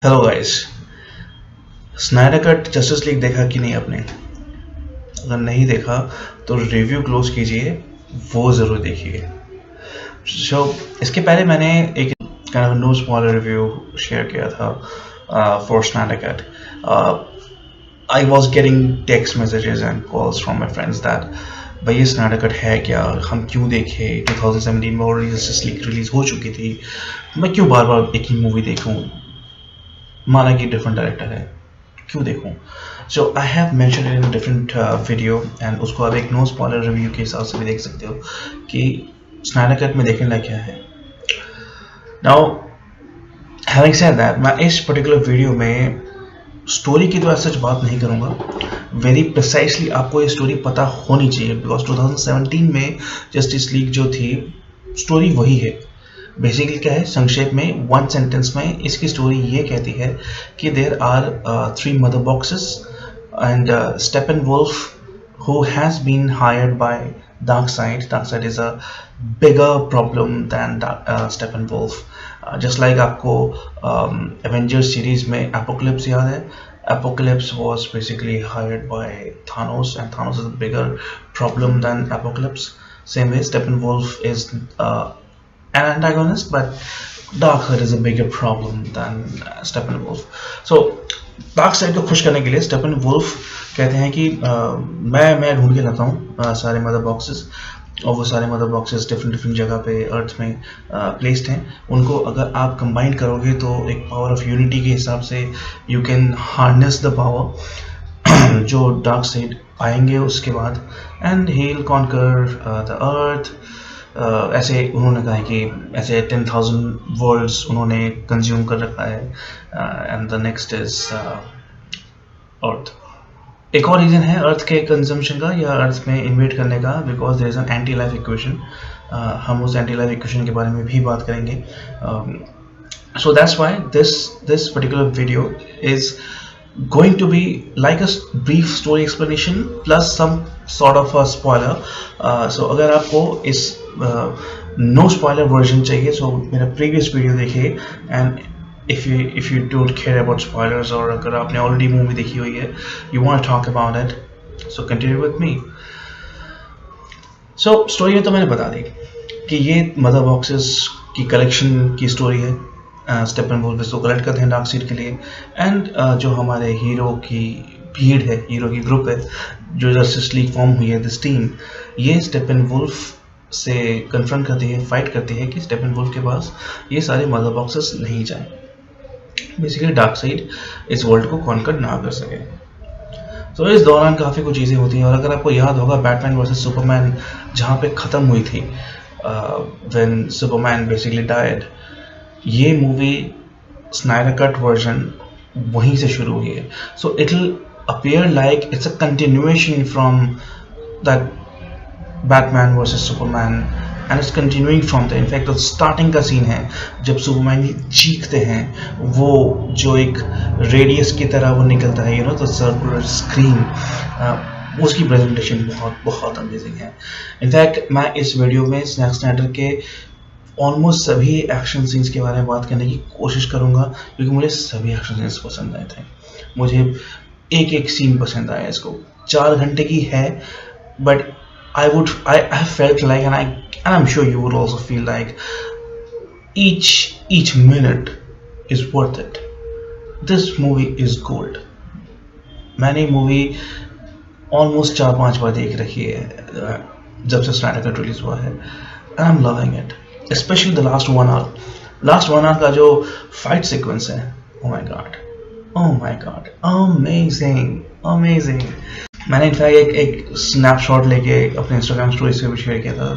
Hello guys. Snyder cut justice league देखा कि नहीं आपने? अगर नहीं देखा तो रिव्यू क्लोज कीजिए, वो ज़रूर देखिए। सो इसके पहले मैंने एक kind of no spoiler review share किया था for Snyder Cut. I was getting text messages and calls from my friends that भाई ये स्नाइडर कट है क्या, हम क्यों देखें, 2017 में ऑलरेडी जस्टिस लीग रिलीज हो चुकी थी, मैं क्यों बार बार एक ही मूवी देखूं, माना कि डिफरेंट डायरेक्टर है, क्यों देखूं? So I have mention in different video and उसको आप एक नो स्पॉइलर रिव्यू के हिसाब से भी देख सकते हो कि स्नाइडर कट में देखने लायक क्या है। नाउ हैविंग सेड दैट, मैं इस पर्टिकुलर वीडियो में स्टोरी की तो ऐसा सच बात नहीं करूंगा। वेरी प्रिसाइसली आपको ये स्टोरी पता होनी चाहिए बिकॉज 2017 में जस्टिस लीग जो थी स्टोरी वही है। बेसिकली क्या है, संक्षेप में वन सेंटेंस में इसकी स्टोरी ये कहती है कि there are three mother boxes and Steppenwolf, who has been hired by Darkseid. Darkseid is a bigger problem than Steppenwolf. Just like आपको Avengers series में Apocalypse याद है? Apocalypse was basically hired by Thanos, and Thanos is a bigger problem than Apocalypse. Same way, Steppenwolf is an antagonist, but Darkseid is a bigger problem than Steppenwolf. So dark side को खुश करने के लिए Stephen wolf कहते हैं कि मैं ढूंढ के लाता हूँ सारे मदर बॉक्सेस, और वो सारे मदर बॉक्सेस डिफरेंट डिफरेंट जगह पे अर्थ में प्लेस्ड हैं। उनको अगर आप कंबाइन करोगे तो एक पावर ऑफ यूनिटी के हिसाब से you can harness the power जो डार्क साइड आएंगे उसके बाद, and he will conquer the earth. ऐसे उन्होंने कहा है कि ऐसे 10,000 वर्ल्ड्स उन्होंने कंज्यूम कर रखा है, and the next is earth. एक और रीज़न है अर्थ के कंजम्पशन का या अर्थ में इन्वेट करने का, because there is an anti life equation. हम उस एंटी लाइफ इक्वेशन के बारे में भी बात करेंगे। So that's why this particular video is going to be like a brief story explanation plus some sort of a spoiler. So अगर आपको इस no spoiler version चाहिए so मेरा previous video देखिए, and if you don't care about spoilers और अगर आपने already movie देखी हुई है, you want to talk about it, so continue with me. So story में तो मैंने बता दी कि ये मदर बॉक्सेस की कलेक्शन की स्टोरी है। स्टेपनवुल्फ इसको कलेक्ट करते हैं डार्कसीड के लिए, एंड जो हमारे हीरो की भीड़ है, हीरो की ग्रुप है, जो जस्टिस लीग फॉर्म हुई है, दिस टीम, ये स्टेपनवुल्फ से कन्फ्रंट करती है, फाइट करती है कि स्टेपनवुल्फ के पास ये सारे मदर बॉक्सेस नहीं जाए, बेसिकली डार्कसाइड इस वर्ल्ड को कॉन्कर ना कर सके। तो इस दौरान काफ़ी कुछ चीज़ें होती हैं, और अगर आपको याद होगा बैटमैन वर्सेस सुपरमैन जहाँ पे ख़त्म हुई थी, व्हेन सुपरमैन बेसिकली डायड, ये मूवी स्नाइडर कट वर्जन वहीं से शुरू हुई है। So it will appear like it's a continuation from that Batman versus Superman, and it's continuing from the, in fact तो स्टार्टिंग का सीन है जब सुपरमैन चीखते हैं, वो जो एक रेडियस की तरह वो निकलता है, you know, the circular screen, उसकी प्रेजेंटेशन बहुत बहुत अमेजिंग है। इनफैक्ट मैं इस वीडियो में स्नैक स्नाइडर के ऑलमोस्ट सभी एक्शन सीन्स के बारे में बात करने की कोशिश करूंगा, क्योंकि मुझे सभी एक्शन सीन्स पसंद आए थे। मुझे एक एक सीन पसंद आया। इसको 4 घंटे की है, but I felt like, and I'm sure you would also feel like each minute is worth it. This movie is gold. मैंने मूवी ऑलमोस्ट 4-5 बार देख रखी है जब से स्नाइडर कट रिलीज हुआ है, and I'm loving it. Especially the last 1 hour. Last 1 hour का जो फाइट सीक्वेंस है, oh my god, amazing, amazing. मैंने इनफैक्ट एक स्नैपशॉट लेके अपने इंस्टाग्राम स्टोरीज पे भी शेयर किया था।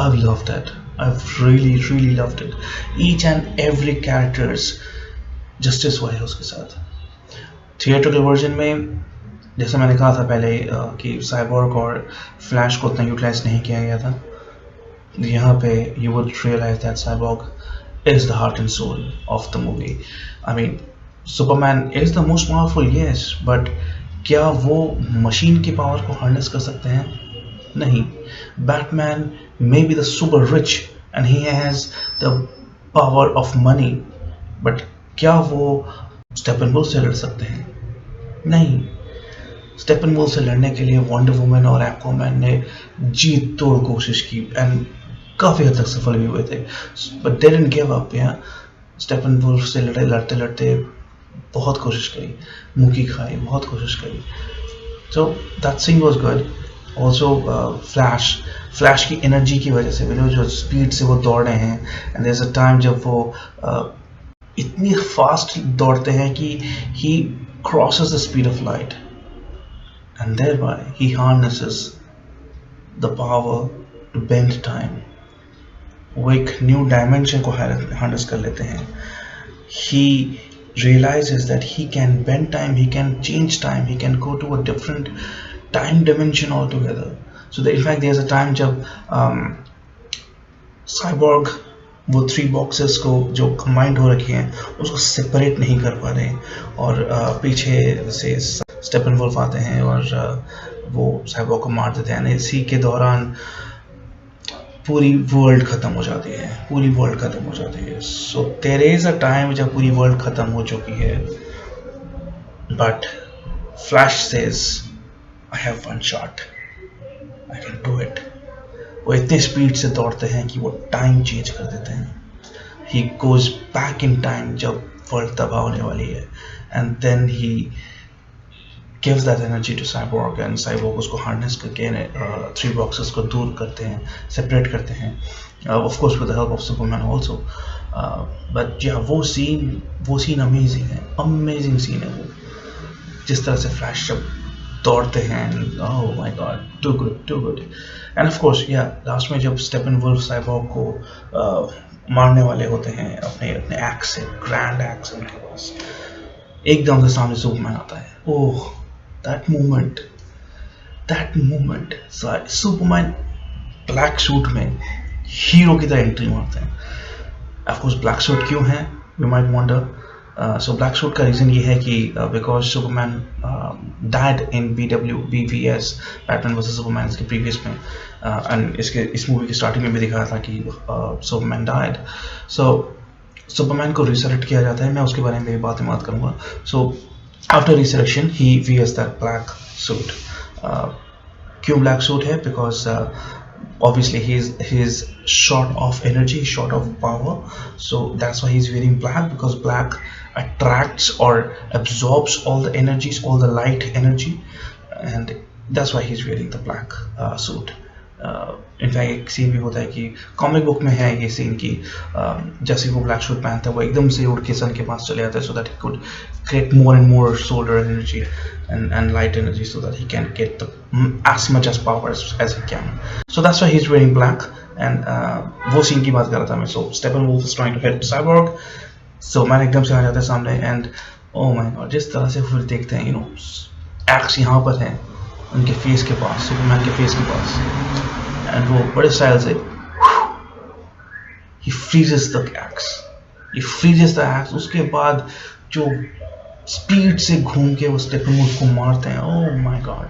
I've loved it. I've really loved it. Each and every characters justice हुआ है उसके साथ। थिएट्रिकल वर्जन में जैसे मैंने कहा था पहले कि साइबोर्ग और फ्लैश को उतना यूटिलाइज नहीं किया गया था, यहाँ पे you would realize that Cyborg is the heart and soul of the movie. I mean, Superman is the most powerful, yes, but क्या वो मशीन की पावर को हार्नेस कर सकते हैं? नहीं। Batman may be the super rich and he has the power of money, but क्या वो स्टेपनवुल्फ से लड़ सकते हैं? नहीं। स्टेपनवुल्फ से लड़ने के लिए वंडर वुमन और एक्वामैन ने जी तोड़ कोशिश की एंड काफ़ी हद तक सफल भी हुए थे, but they didn't give up. या स्टेपनवुल्फ से लड़ते लड़ते बहुत कोशिश करी, मुकी खाई, बहुत कोशिश करी। So that scene was good. Also flash की एनर्जी की वजह से जो स्पीड से वो दौड़ रहे हैं, एंड there's a टाइम जब वो इतनी फास्ट दौड़ते हैं कि he crosses the speed of light and thereby he harnesses the power to bend time. वो एक न्यू डायमेंशन को हार्नेस कर लेते हैं. He realizes that he can bend time, he can change time, he can go to a different time dimension altogether. So in fact there's a time जब cyborg वो 3 boxes को जो combined हो रखे हैं उसको सेपरेट नहीं कर पा रहे, और पीछे से स्टेपनवुल्फ आते हैं और वो साइबॉर्ग को मार देते हैं. इसी के दौरान पूरी वर्ल्ड ख़त्म हो जाती है, पूरी वर्ल्ड ख़त्म हो जाती है. So there is a time जब पूरी वर्ल्ड ख़त्म हो चुकी है, but Flash says I have one shot, I can do it. वो इतने स्पीड से दौड़ते हैं कि वो टाइम चेंज कर देते हैं. He goes back in time जब वर्ल्ड तबाह होने वाली है, and then he gives that energy to Cyborg, and Cyborg उसको harness करके 3 boxes को दूर करते हैं, separate करते हैं, of course with the help of Superman also. But yeah, वो scene amazing है, amazing scene है वो. जिस तरह से Flash जब दौड़ते हैं, oh my god, too good, too good. And of course yeah, last में जब Steppenwolf Cyborg को मारने वाले होते हैं अपने एक्स से, ग्रैंड एक्स उनके पास, एकदम से सामने सुपरमैन आता है. ओह that moment, Superman black suit में हीरो की तरह एंट्री मारते हैं. ऑफ कोर्स ब्लैक सूट क्यों है, we might wonder. So black suit का रीज़न ये है कि because Superman died in BVS, Batman versus Superman, इसके प्रीवियस में, एंड इस मूवी की स्टार्टिंग में भी दिखाया था कि सुपरमैन डाइड. सो सुपरमैन को रिसरेक्ट किया जाता है, मैं उसके बारे में भी बात करूँगा. सो after resurrection he wears that black suit. क्यों black suit है? Because obviously he's short of energy, short of power, so that's why he's wearing black, because black attracts or absorbs all the energies, all the light energy, and that's why he's wearing the black suit. In fact एक scene भी होता है कि comic book में है ये scene कि जैसे वो ब्लैक सूट पहनता है वो एकदम से उड़ के सन के पास चले जाता है, so that he could create more and more solar energy and light energy, so that he can get as much as power as he can. So that's why he's wearing black. And वो scene की बात कर रहा था मैं. So Steppenwolf is trying to hit Cyborg, so man एकदम से आ जाता है सामने, and oh my god, जिस तरह से फिर देखते हैं, एक्स यहाँ पर है उनके फेस के पास, सुपरमैन के फेस के पास, एंड वो बड़े स्टाइल से he freezes the axe. उसके बाद जो स्पीड से घूम के वो स्टेपनवुल्फ को मारते हैं. Oh my God,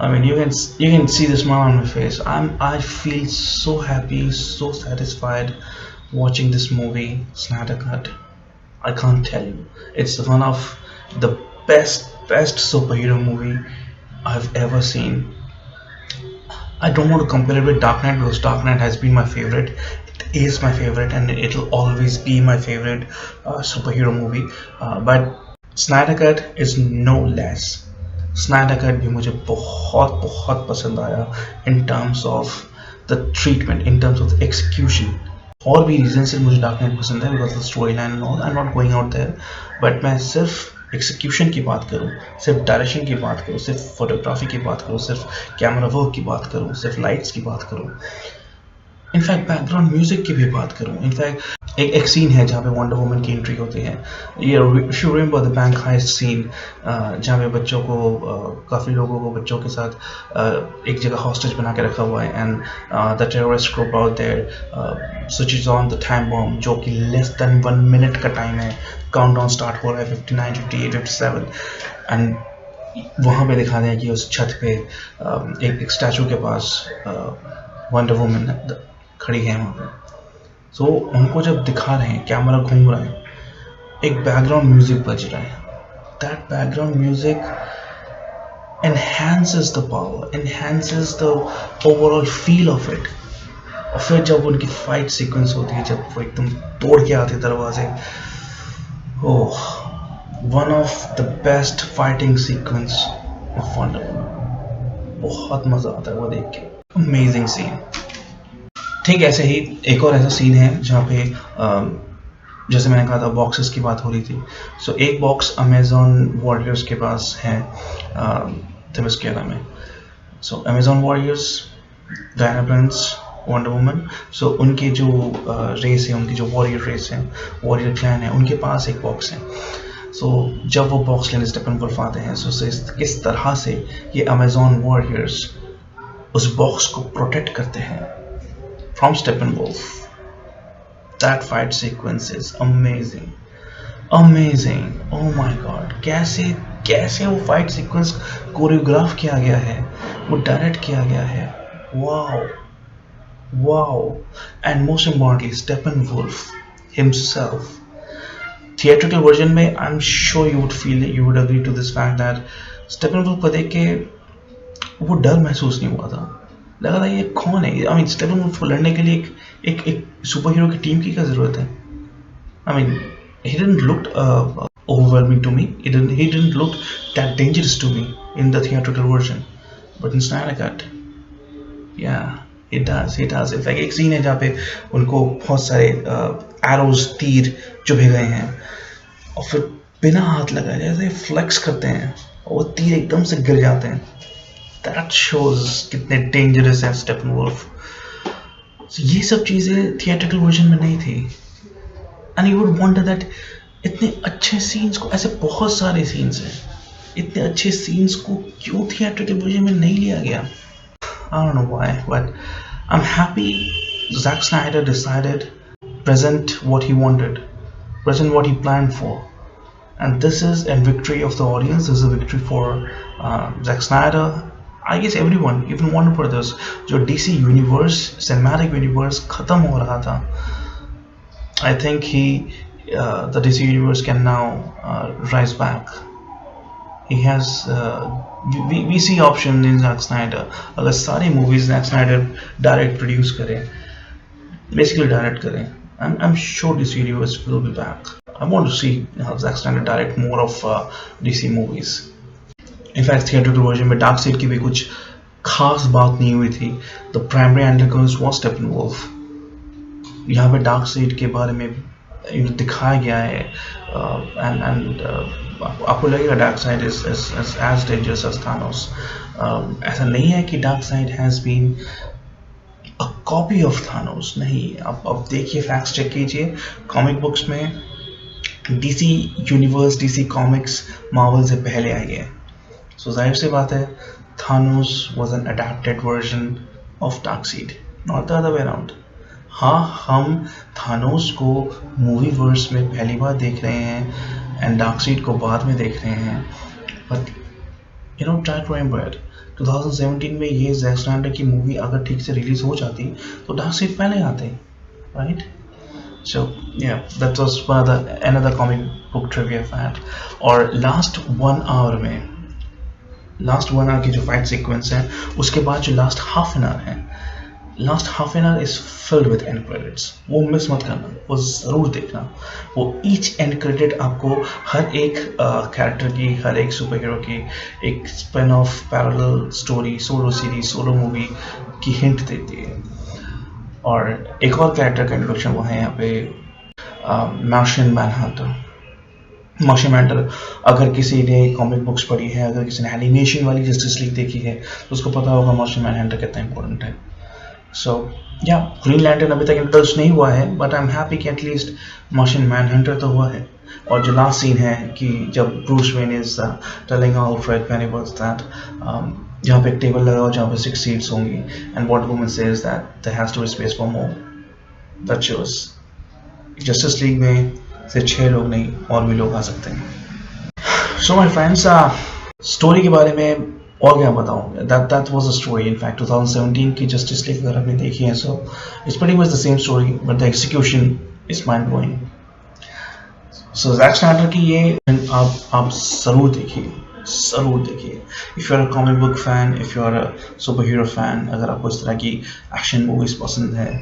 I mean you can see the smile on my face. I feel so happy, so satisfied watching this movie, Snyder Cut. I can't tell you, it's one of the best superhero movie I've ever seen. I don't want to compare it with Dark Knight, because Dark Knight has been my favorite. It is my favorite, and it'll always be my favorite superhero movie. But Snyder Cut is no less. Snyder Cut भी मुझे बहुत पसंद आया in terms of the treatment, in terms of the execution. और भी reason से मुझे Dark Knight पसंद है, because of the storyline and all. I'm not going out there, but मैं सिर्फ एक्सिक्यूशन की बात करूँ, सिर्फ डायरेक्शन की बात करूँ, सिर्फ फोटोग्राफी की बात करूँ, सिर्फ कैमरा वर्क की बात करूँ, सिर्फ लाइट्स की बात करूँ, इनफैक्ट बैकग्राउंड म्यूजिक की भी बात करूँ. इनफैक्ट एक सीन है जहाँ पे वंडर वुमन की एंट्री होती है. ये you remember the bank heist scene, जहाँ पे बच्चों को काफ़ी लोगों को बच्चों के साथ एक जगह हॉस्टेज बना के रखा हुआ है, and the terrorist group out there switches on the time bomb, जो कि लेस देन 1 मिनट का टाइम है. काउंटडाउन स्टार्ट हो रहा है 59, 58, 57, एंड वहाँ पे दिखा दें कि उस छत पे एक स्टैचू के पास वंडर वुमन खड़ी है वहाँ पे. सो उनको जब दिखा रहे हैं, कैमरा घूम रहा है, एक बैकग्राउंड म्यूजिक बज रहा है, that background music enhances the power, enhances the overall feel of it. और फिर जब उनकी फाइट सीक्वेंस होती है, जब वो एकदम तोड़ के आते दरवाजे, oh, one of the best fighting sequence of Wonder Woman. बहुत मजा आता है वो देख के, अमेजिंग सीन। ठीक ऐसे ही एक और ऐसा सीन है जहाँ पे जैसे मैंने कहा था बॉक्सेस की बात हो रही थी। सो एक बॉक्स अमेजॉन वॉरियर्स के पास है थेमिस्केरा में। So Amazon warriors, Diana Prince, Wonder Woman, so उनके जो रेस है, उनकी जो वॉरियर रेस है, वॉरियर क्लैन है, उनके पास एक बॉक्स है। सो जब वो बॉक्स लेने स्टेपनवुल्फ आते हैं, सो किस तरह से ये अमेजॉन वॉरियर्स उस बॉक्स को प्रोटेक्ट करते हैं from Steppenwolf. That fight sequence is amazing, amazing, oh my god, कैसे कैसे वो फाइट सीक्वेंस कोरियोग्राफ किया गया है, वो डायरेक्ट किया गया है, wow wow. And most importantly Steppenwolf himself, theatrical version में I am sure you would feel, you would agree to this fact that Steppenwolf को देख के वो डर महसूस नहीं हुआ था, लगा था ये कौन है। आई मीन स्टेपनवुल्फ को लड़ने के लिए एक सुपर हीरो की टीम की क्या जरूरत है। I mean he didn't look overwhelming to me. He didn't look that dangerous to me in the theatrical version. But in Snyder Cut, yeah, it does. It does. In fact, एक scene है जहाँ पे उनको बहुत सारे arrows, तीर चुभे गए हैं और फिर बिना हाथ लगाए जैसे फ्लेक्स करते हैं और वो तीर एकदम से गिर जाते हैं। That shows कितने dangerous है स्टेपनवुल्फ। So, ये सब चीज़ें theatrical version में नहीं थी। And you would wonder that इतने अच्छे सीन्स को, ऐसे बहुत सारे सीन्स हैं, इतने अच्छे सीन्स को क्यों थिएट्रिकल वर्जन में नहीं लिया गया। I don't know why, but I'm happy Zack Snyder decided present what he wanted, present what he planned for, and this is a victory of the audience. This is a victory for Zack Snyder. I guess everyone, even Warner Brothers, जो DC universe, cinematic universe खत्म हो रहा था, I think the DC universe can now rise back. He has we see option in Zack Snyder. अगर सारी movies Zack Snyder direct produce करे, basically direct करे, I'm sure DC universe will be back. I want to see Zack Snyder direct more of DC movies. In fact, theatrical version में Darkseid की भी कुछ खास बात नहीं हुई थी. The primary antagonist was Steppenwolf. यहाँ पे Darkseid के बारे में दिखाया गया है एंड आपको लगेगा Darkseid is as dangerous as Thanos. ऐसा नहीं है कि Darkseid has been a copy of Thanos, नहीं। अब देखिए, फैक्ट्स चेक कीजिए, कॉमिक बुक्स में DC universe, DC comics Marvel से पहले आई है। सो जाहिर सी बात है Thanos was an adapted version of Darkseid, not the other way around. हाँ, हम थानोस को मूवी वर्स में पहली बार देख रहे हैं एंड डार्कसीड को बाद में देख रहे हैं, but you know try to remember 2017 में ये जैक स्नाइडर की मूवी अगर ठीक से रिलीज हो जाती तो डार्कसीड पहले आते, राइट। सो या that was another comic book trivia fact. और लास्ट 1 आवर की जो फाइट सीक्वेंस है, उसके बाद जो लास्ट हाफ एन आवर है, last half an hour is filled with and credits. वो मिस मत करना, वो ज़रूर देखना। वो ईच एंड क्रेडिट आपको हर एक कैरेक्टर की, हर एक सुपर हीरो की एक spin off parallel story, solo series, solo movie की हिंट देती है। और एक और कैरेक्टर का इंट्रोडक्शन वो है यहाँ पे मार्शियन मैनहंटर। मार्शियन मैनहंटर, अगर किसी ने कॉमिक बुक्स पढ़ी है, अगर किसी ने एनिमेशन वाली जस्टिस लीग देखी है, तो उसको पता होगा मार्शियन मैनहंटर कितना इंपॉर्टेंट है। सो या ग्रीन लैंटर्न अभी तक इंट्रोड्यूस नहीं हुआ है, बट आई एम हैप्पी कि एटलीस्ट मार्शियन मैनहंटर तो हुआ है। और जो लास्ट सीन है कि जब Bruce Wayne is telling Alfred Pennyworth that जहाँ पे एक टेबल लगा हो जहाँ पे 6 सीट्स होंगी, and Wonder Woman says that there has to be space for more. That shows Justice League में सिर्फ 6 लोग नहीं, और भी लोग आ सकते हैं। सो माय फ्रेंड्स, स्टोरी के बारे में और क्या बताऊं, that was a story. In fact 2017 की जस्टिस लीग अगर आपने देखी है, so it's pretty much the same story, but the execution is mind blowing. So Jack Snyder की ये आप ज़रूर देखिए, ज़रूर देखिए। If you are a comic book fan, if you are a super hero fan, अगर आपको इस तरह की एक्शन मूवीज पसंद है,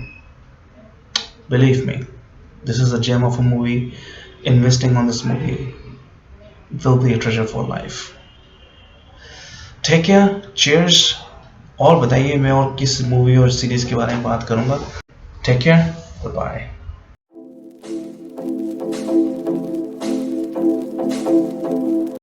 believe me, this is a gem of a movie. Investing on this movie will be a treasure for life. Take care, cheers. और बताइए मैं और किस मूवी और सीरीज के बारे में बात करूंगा। Take care, good bye.